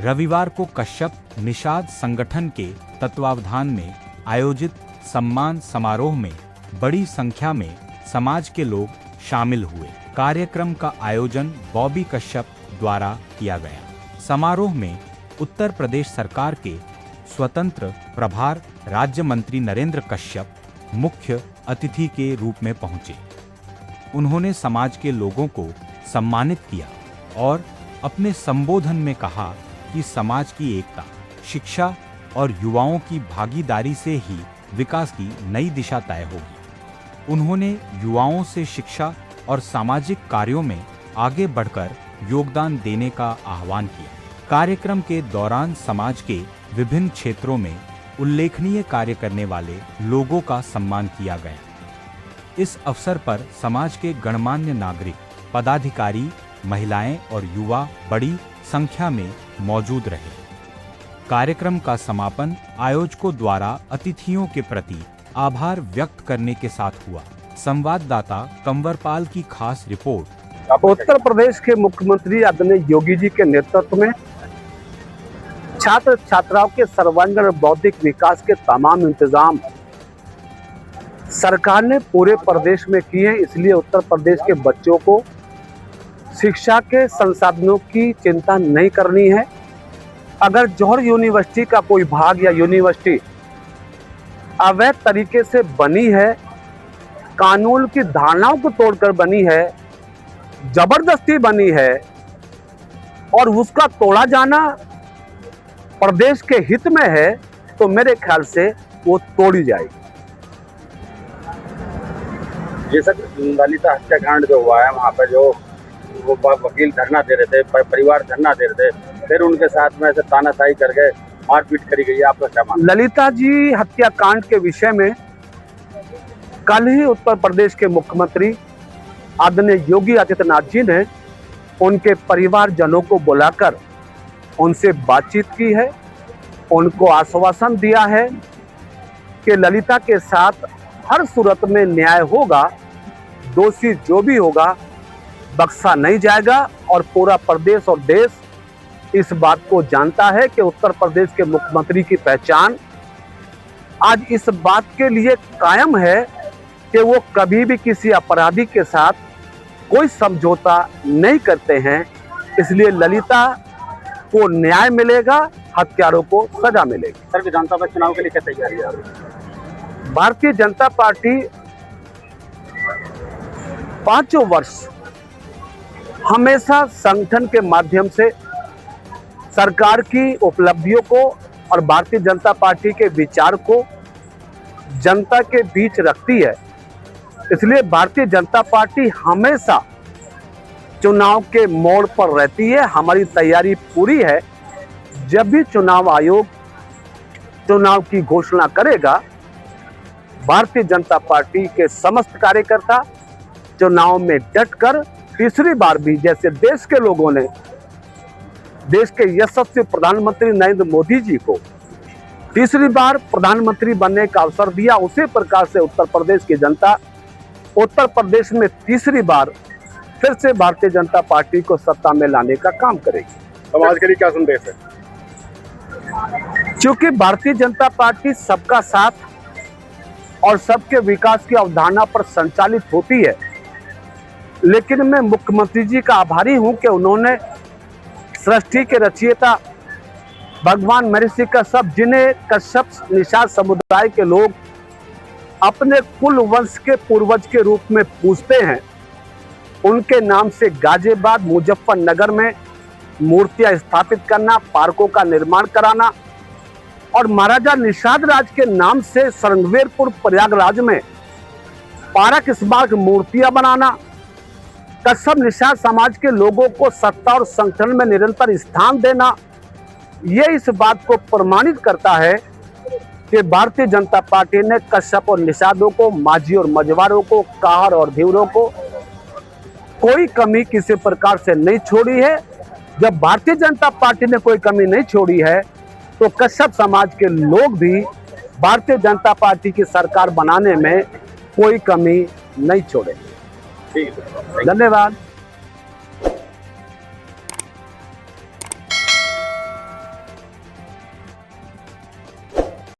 रविवार को कश्यप निषाद संगठन के तत्वावधान में आयोजित सम्मान समारोह में बड़ी संख्या में समाज के लोग शामिल हुए। कार्यक्रम का आयोजन बॉबी कश्यप द्वारा किया गया। समारोह में उत्तर प्रदेश सरकार के स्वतंत्र प्रभार राज्य मंत्री नरेंद्र कश्यप मुख्य अतिथि के रूप में पहुंचे। उन्होंने समाज के लोगों को सम्मानित किया और अपने संबोधन में कहा कि समाज की एकता, शिक्षा और युवाओं की भागीदारी से ही विकास की नई दिशा तय होगी। उन्होंने युवाओं से शिक्षा और सामाजिक कार्यों में आगे बढ़कर योगदान देने का आह्वान किया। कार्यक्रम के दौरान समाज के विभिन्न क्षेत्रों में उल्लेखनीय कार्य करने वाले लोगों का सम्मान किया गया। इस अवसर पर समाज के गणमान्य नागरिक, पदाधिकारी, महिलाएं और युवा बड़ी संख्या में मौजूद रहे। कार्यक्रम का समापन आयोजकों द्वारा अतिथियों के प्रति आभार व्यक्त करने के साथ हुआ। संवाददाता कंवरपाल की खास रिपोर्ट। उत्तर प्रदेश के मुख्यमंत्री आदरणीय योगी जी के नेतृत्व में छात्र छात्राओं के सर्वांगीण बौद्धिक विकास के तमाम इंतजाम सरकार ने पूरे प्रदेश में किए। इसलिए उत्तर प्रदेश के बच्चों को शिक्षा के संसाधनों की चिंता नहीं करनी है। अगर जौहर यूनिवर्सिटी का कोई भाग या यूनिवर्सिटी अवैध तरीके से बनी है, कानून की धारणाओं को तोड़कर बनी है, जबरदस्ती बनी है और उसका तोड़ा जाना प्रदेश के हित में है, तो मेरे ख्याल से वो तोड़ी जाएगी। ये सब ललिता हत्याकांड जो हुआ है, वहाँ पे जो वो वकील धरना दे रहे थे, परिवार धरना दे रहे थे, फिर उनके साथ में ऐसे तानाशाही करके मारपीट करी गई। आपका क्या मानना? ललिता जी हत्याकांड के विषय में कल ही उत्तर प्रदेश के मुख्यमंत्री आदरणीय योगी आदित्यनाथ जी ने उनके परिवारजनों को बुलाकर उनसे बातचीत की है। उनको आश्वासन दिया है कि ललिता के साथ हर सूरत में न्याय होगा, दोषी जो भी होगा बख्शा नहीं जाएगा। और पूरा प्रदेश और देश इस बात को जानता है कि उत्तर प्रदेश के मुख्यमंत्री की पहचान आज इस बात के लिए कायम है कि वो कभी भी किसी अपराधी के साथ कोई समझौता नहीं करते हैं। इसलिए ललिता को न्याय मिलेगा, हत्यारों को सजा मिलेगी। सर, विधानसभा चुनाव के लिए क्या तैयारी है? भारतीय जनता पार्टी 5 वर्ष हमेशा संगठन के माध्यम से सरकार की उपलब्धियों को और भारतीय जनता पार्टी के विचार को जनता के बीच रखती है। इसलिए भारतीय जनता पार्टी हमेशा चुनाव के मोड़ पर रहती है। हमारी तैयारी पूरी है। जब भी चुनाव आयोग चुनाव की घोषणा करेगा, भारतीय जनता पार्टी के समस्त कार्यकर्ता चुनाव में डटकर तीसरी बार भी, जैसे देश के लोगों ने देश के यशस्वी प्रधानमंत्री नरेंद्र मोदी जी को तीसरी बार प्रधानमंत्री बनने का अवसर दिया, उसी प्रकार से उत्तर प्रदेश की जनता उत्तर प्रदेश में तीसरी बार फिर से भारतीय जनता पार्टी को सत्ता में लाने का काम करेगी। समाज के लिए क्या संदेश है? क्योंकि भारतीय जनता पार्टी सबका साथ और सबके विकास की अवधारणा पर संचालित होती है, लेकिन मैं मुख्यमंत्री जी का आभारी हूं कि उन्होंने सृष्टि के रचयिता भगवान महर्षि कश्यप, जिन्हें कश्यप निषाद समुदाय के लोग अपने कुल वंश के पूर्वज के रूप में पूजते हैं, उनके नाम से गाजियाबाद, मुजफ्फरनगर में मूर्तियां स्थापित करना, पार्कों का निर्माण कराना और महाराजा निषाद राज के नाम से सरंगवेरपुर प्रयागराज में पारक स्मारक मूर्तियां बनाना, कश्यप निषाद समाज के लोगों को सत्ता और संगठन में निरंतर स्थान देना, ये इस बात को प्रमाणित करता है कि भारतीय जनता पार्टी ने कश्यप और निषादों को, माझी और मझवारों को, काहर और धीवरों को कोई कमी किसी प्रकार से नहीं छोड़ी है। जब भारतीय जनता पार्टी ने कोई कमी नहीं छोड़ी है, तो कश्यप समाज के लोग भी भारतीय जनता पार्टी की सरकार बनाने में कोई कमी नहीं छोड़े। ठीक है, धन्यवाद।